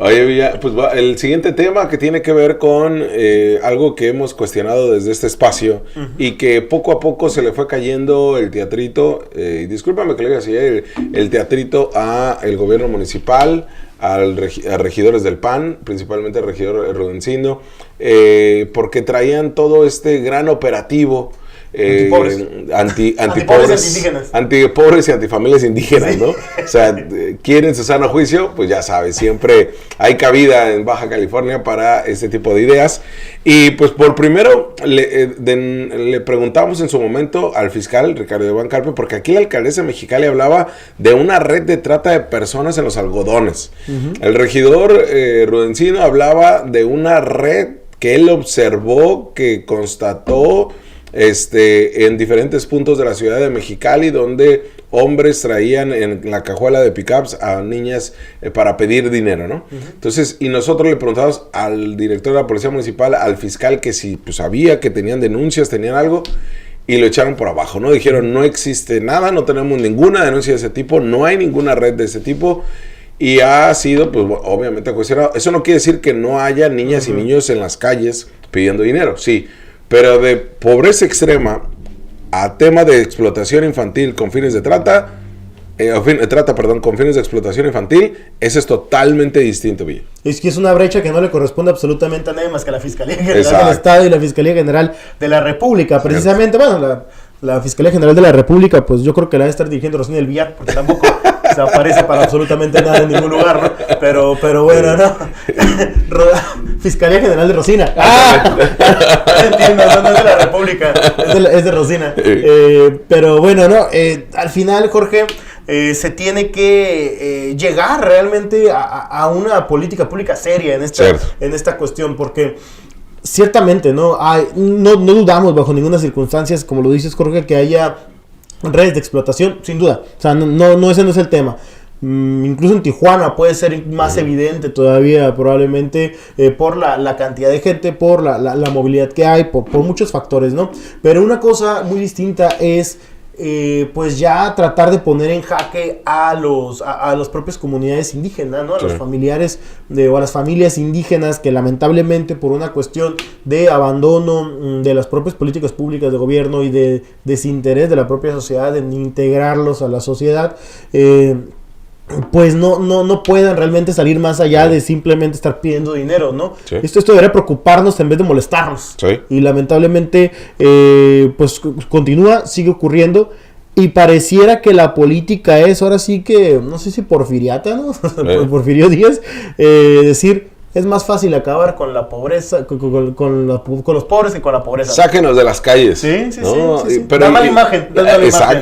Oye, Villa, pues el siguiente tema que tiene que ver con algo que hemos cuestionado desde este espacio y que poco a poco se le fue cayendo el teatrito, y discúlpame que le diga así, el teatrito a el gobierno municipal, a regidores del PAN, principalmente al regidor Rudencino, porque traían todo este gran operativo antipobres y antifamilias indígenas, ¿no? O sea, quieren su sano juicio, pues ya sabes, siempre hay cabida en Baja California para este tipo de ideas. Y pues por primero le preguntamos en su momento al fiscal Ricardo Iván Carpio, porque aquí la alcaldesa de Mexicali hablaba de una red de trata de personas en los algodones. El regidor Rudencino hablaba de una red que él observó, que constató en diferentes puntos de la ciudad de Mexicali, donde hombres traían en la cajuela de pickups a niñas para pedir dinero, ¿no? Entonces, y nosotros le preguntamos al director de la Policía Municipal, al fiscal, que si pues, sabía que tenían denuncias, tenían algo, y lo echaron por abajo, ¿no? Dijeron, no existe nada, no tenemos ninguna denuncia de ese tipo, no hay ninguna red de ese tipo, y ha sido, pues, obviamente cuestionado. Eso no quiere decir que no haya niñas y niños en las calles pidiendo dinero, sí, pero de pobreza extrema a tema de explotación infantil con fines de trata, con fines de explotación infantil, eso es totalmente distinto, Villa. Es que es una brecha que no le corresponde absolutamente a nadie más que a la Fiscalía General del Estado y la Fiscalía General de la República. Precisamente, bueno, la Fiscalía General de la República, pues yo creo que la debe estar dirigiendo Rosina del Villar, porque tampoco se aparece para absolutamente nada en ningún lugar, ¿no? Pero bueno, ¿no? Fiscalía General de Rosina. Entiendo, no es de la República, es de Rosina. Pero bueno, ¿no? Al final, Jorge, se tiene que llegar realmente a una política pública seria en esta cuestión, porque ciertamente no dudamos bajo ninguna circunstancia, como lo dices, Jorge, que haya redes de explotación, sin duda. O sea, no ese no es el tema. Incluso en Tijuana puede ser más evidente todavía, probablemente por la cantidad de gente, por la movilidad que hay, por muchos factores, ¿no? Pero una cosa muy distinta es pues ya tratar de poner en jaque a las propias comunidades indígenas, ¿no? A los familiares o a las familias indígenas que lamentablemente por una cuestión de abandono de las propias políticas públicas de gobierno y de desinterés de la propia sociedad en integrarlos a la sociedad, pues no puedan realmente salir más allá de simplemente estar pidiendo dinero, ¿no? Sí. Esto debería preocuparnos en vez de molestarnos. Sí. Y lamentablemente, pues sigue ocurriendo. Y pareciera que la política es, ahora sí que, no sé si porfiriata, ¿no? Porfirio Díaz, decir, es más fácil acabar con la pobreza, con los pobres que con la pobreza. Sáquenos de las calles. Sí. Pero da mala imagen.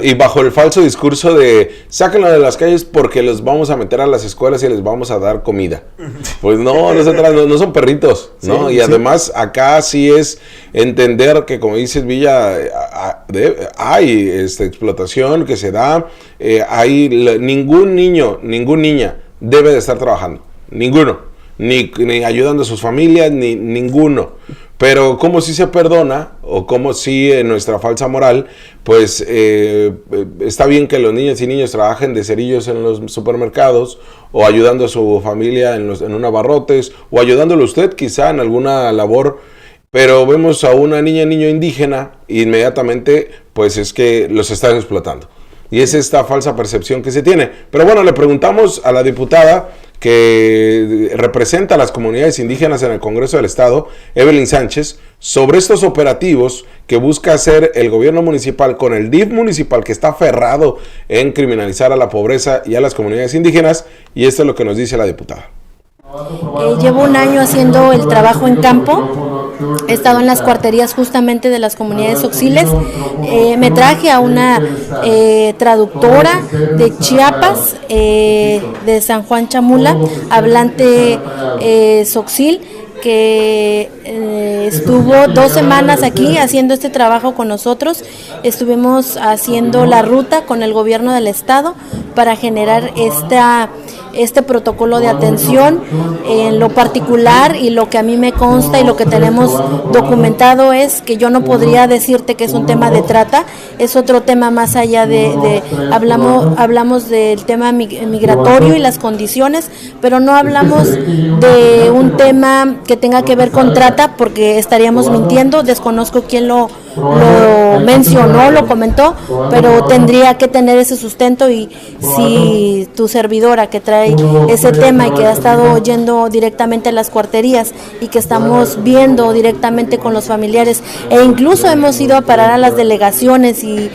Y bajo el falso discurso de sáquenos de las calles porque los vamos a meter a las escuelas y les vamos a dar comida. Pues no son perritos, ¿no? Y además acá sí es entender que, como dices, Villa, hay explotación que se da, ningún niño, ninguna niña debe de estar trabajando, ninguno. Ni ayudando a sus familias, ni ninguno. Pero como si se perdona, o como si en nuestra falsa moral, pues está bien que los niños y niños trabajen de cerillos en los supermercados, o ayudando a su familia en unos abarrotes, o ayudándole a usted quizá en alguna labor, pero vemos a una niño indígena, e inmediatamente pues es que los están explotando. Y es esta falsa percepción que se tiene. Pero bueno, le preguntamos a la diputada que representa a las comunidades indígenas en el Congreso del Estado, Evelyn Sánchez, sobre estos operativos que busca hacer el gobierno municipal con el DIF municipal, que está aferrado en criminalizar a la pobreza y a las comunidades indígenas, y esto es lo que nos dice la diputada. Llevo un año haciendo el trabajo en campo. He estado en las cuarterías justamente de las comunidades oxiles. Me traje a una traductora de Chiapas, de San Juan Chamula, hablante Soxil, que estuvo 2 semanas aquí haciendo este trabajo con nosotros. Estuvimos haciendo la ruta con el gobierno del estado para generar este protocolo de atención. En lo particular y lo que a mí me consta y lo que tenemos documentado es que yo no podría decirte que es un tema de trata, es otro tema más allá hablamos del tema migratorio y las condiciones, pero no hablamos de un tema que tenga que ver con trata porque estaríamos mintiendo. Desconozco quién lo mencionó, lo comentó, pero tendría que tener ese sustento, y si tu servidora que trae ese tema y que ha estado yendo directamente a las cuarterías y que estamos viendo directamente con los familiares e incluso hemos ido a parar a las delegaciones y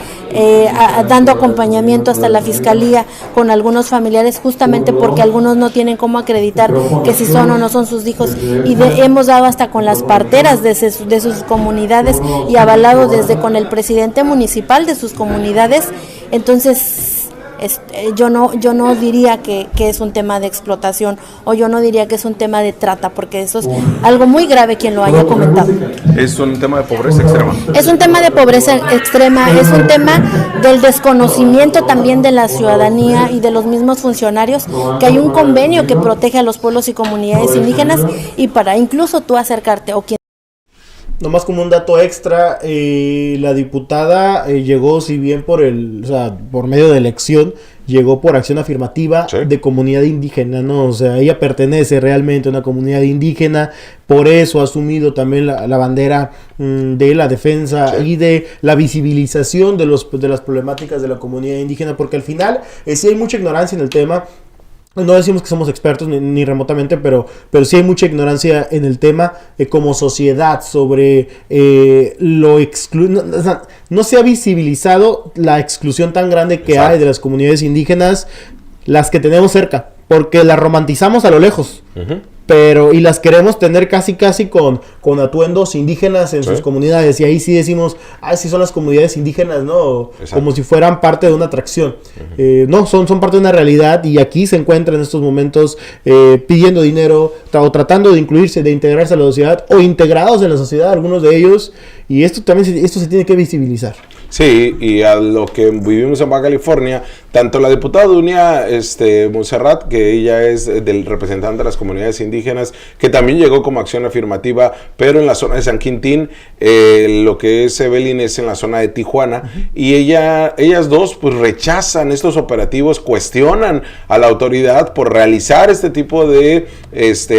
dando acompañamiento hasta la fiscalía con algunos familiares, justamente porque algunos no tienen cómo acreditar que si son o no son sus hijos, y hemos dado hasta con las parteras de sus comunidades y avalado desde con el presidente municipal de sus comunidades. Entonces yo no diría que es un tema de explotación, o yo no diría que es un tema de trata, porque eso es algo muy grave quien lo haya comentado. Es un tema de pobreza extrema. Es un tema de pobreza extrema, es un tema del desconocimiento también de la ciudadanía y de los mismos funcionarios, que hay un convenio que protege a los pueblos y comunidades indígenas, y para incluso tú acercarte o quien... Nomás como un dato extra, la diputada llegó, si bien por medio de elección, llegó por acción afirmativa de comunidad indígena, ¿no? O sea, ella pertenece realmente a una comunidad indígena, por eso ha asumido también la bandera de la defensa y de la visibilización de las problemáticas de la comunidad indígena, porque al final sí hay mucha ignorancia en el tema. No decimos que somos expertos ni remotamente, pero sí hay mucha ignorancia en el tema como sociedad sobre no se ha visibilizado la exclusión tan grande que hay de las comunidades indígenas, las que tenemos cerca, porque las romantizamos a lo lejos. Y las queremos tener casi con atuendos indígenas en sus comunidades, y ahí sí decimos, sí son las comunidades indígenas, ¿no? Como si fueran parte de una atracción. No, son parte de una realidad, y aquí se encuentran en estos momentos pidiendo dinero o tratando de incluirse, de integrarse a la sociedad, o integrados en la sociedad, algunos de ellos, y esto se tiene que visibilizar. Sí, y a lo que vivimos en Baja California, tanto la diputada Dunia Montserrat, que ella es del representante de las comunidades indígenas, que también llegó como acción afirmativa, pero en la zona de San Quintín, lo que es Evelyn es en la zona de Tijuana, y ellas dos pues rechazan estos operativos, cuestionan a la autoridad por realizar este tipo de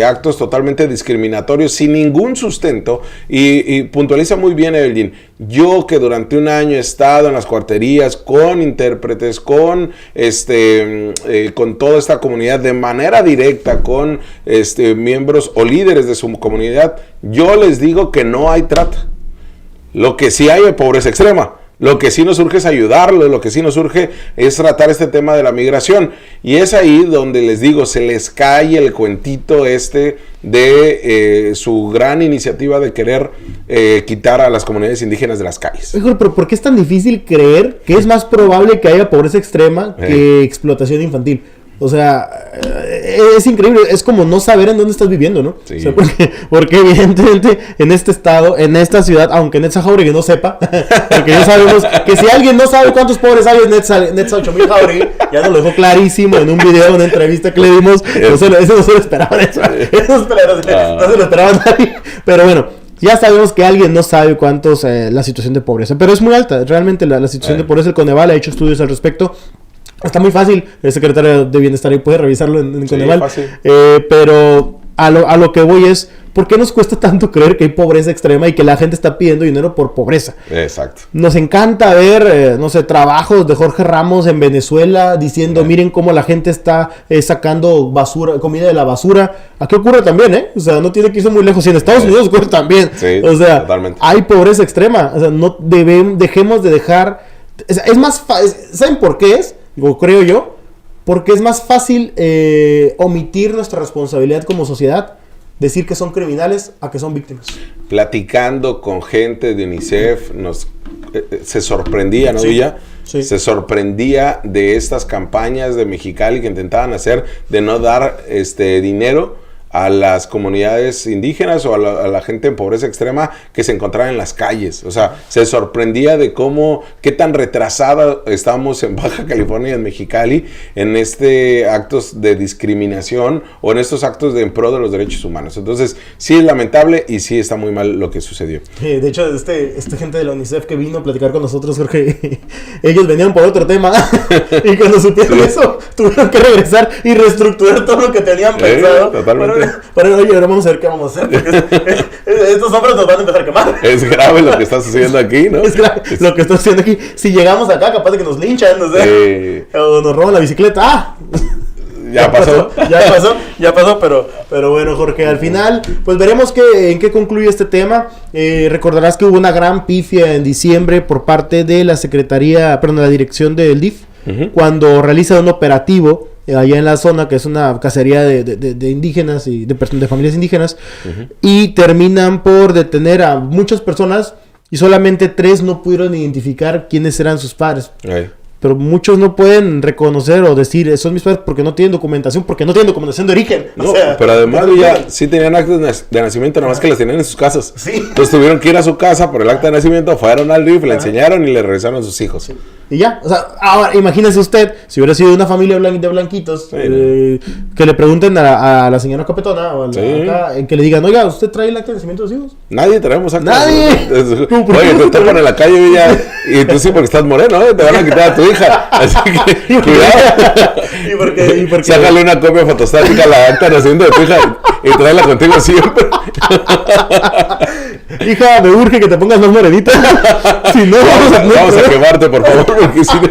actos totalmente discriminatorios sin ningún sustento, y puntualiza muy bien Evelyn: yo que durante un año he estado en las cuarterías con intérpretes, con toda esta comunidad de manera directa, con miembros o líderes de su comunidad, yo les digo que no hay trata. Lo que sí hay es pobreza extrema. Lo que sí nos urge es ayudarlos, lo que sí nos urge es tratar este tema de la migración. Y es ahí donde les digo, se les cae el cuentito de su gran iniciativa de querer quitar a las comunidades indígenas de las calles. Pero ¿por qué es tan difícil creer que es más probable que haya pobreza extrema que explotación infantil? O sea, es increíble, es como no saber en dónde estás viviendo, ¿no? Sí. O sea, porque evidentemente en este estado, en esta ciudad, aunque Netza Jauregui no sepa, porque ya sabemos que si alguien no sabe cuántos pobres hay en Netza 8000 Jauregui, ya nos lo dejó clarísimo en un video, en una entrevista que le dimos, eso no se lo esperaban, no se lo esperaban nadie, pero bueno. Ya sabemos que alguien no sabe cuántos la situación de pobreza, pero es muy alta, realmente la situación de pobreza. El Coneval ha hecho estudios al respecto. Está muy fácil, el secretario de Bienestar ahí puede revisarlo en Coneval. Pero a lo que voy es, ¿por qué nos cuesta tanto creer que hay pobreza extrema y que la gente está pidiendo dinero por pobreza? Exacto. Nos encanta ver, trabajos de Jorge Ramos en Venezuela diciendo, miren cómo la gente está sacando comida de la basura. Aquí ocurre también, O sea, no tiene que irse muy lejos. Y en Estados Unidos ocurre también. Sí, o sea, totalmente. Hay pobreza extrema. O sea, dejemos de dejar... Es más fácil. ¿Saben por qué es? Creo yo, porque es más fácil omitir nuestra responsabilidad como sociedad, decir que son criminales a que son víctimas. Platicando con gente de UNICEF, se sorprendía, ¿no, Villa? Sí. Se sorprendía de estas campañas de Mexicali que intentaban hacer de no dar dinero a las comunidades indígenas o a la gente en pobreza extrema que se encontraba en las calles. O sea, se sorprendía de qué tan retrasada estamos en Baja California, en Mexicali, en actos de discriminación o en estos actos en pro de los derechos humanos. Entonces, sí es lamentable y sí está muy mal lo que sucedió. De hecho, esta gente de la UNICEF que vino a platicar con nosotros, Jorge, ellos venían por otro tema y cuando supieron eso, tuvieron que regresar y reestructurar todo lo que tenían pensado. Totalmente. Pero oye, ahora vamos a ver qué vamos a hacer, porque estos hombres nos van a empezar a quemar. Es grave lo que está sucediendo aquí, ¿no? Es grave lo que está sucediendo aquí. Si llegamos acá, capaz de que nos linchan, no sé, o nos roban la bicicleta. ¡Ah! Ya pasó, pero bueno, Jorge, al final, pues veremos en qué concluye este tema. Recordarás que hubo una gran pifia en diciembre por parte de la la dirección del DIF, cuando realiza un operativo allá en la zona, que es una cacería de indígenas y de familias indígenas, y terminan por detener a muchas personas y solamente 3 no pudieron identificar quiénes eran sus padres. Pero muchos no pueden reconocer o decir, son mis padres, porque no tienen documentación de origen. No, o sea, pero además ya sí tenían actas de nacimiento, nada más que las tenían en sus casas. Sí. Entonces tuvieron que ir a su casa por el acta de nacimiento, fueron al DIF, le enseñaron y le regresaron a sus hijos. Y ya, o sea, ahora imagínese usted, si hubiera sido una familia de blanquitos, que le pregunten a la señora Capetona o acá, que le digan, oiga, ¿usted trae el acta de nacimiento de sus hijos? Nadie traemos acta. ¡Nadie! Oye, te tapan en la calle y tú sí porque estás moreno, te van a quitar a tu hija. Así que, cuidado. ¿Y por qué? Sácale una copia fotostática a la acta de nacimiento de tu hija y tráela contigo siempre. Hija, me urge que te pongas más morenita. Si no, vamos a quemarte, por favor, porque si no...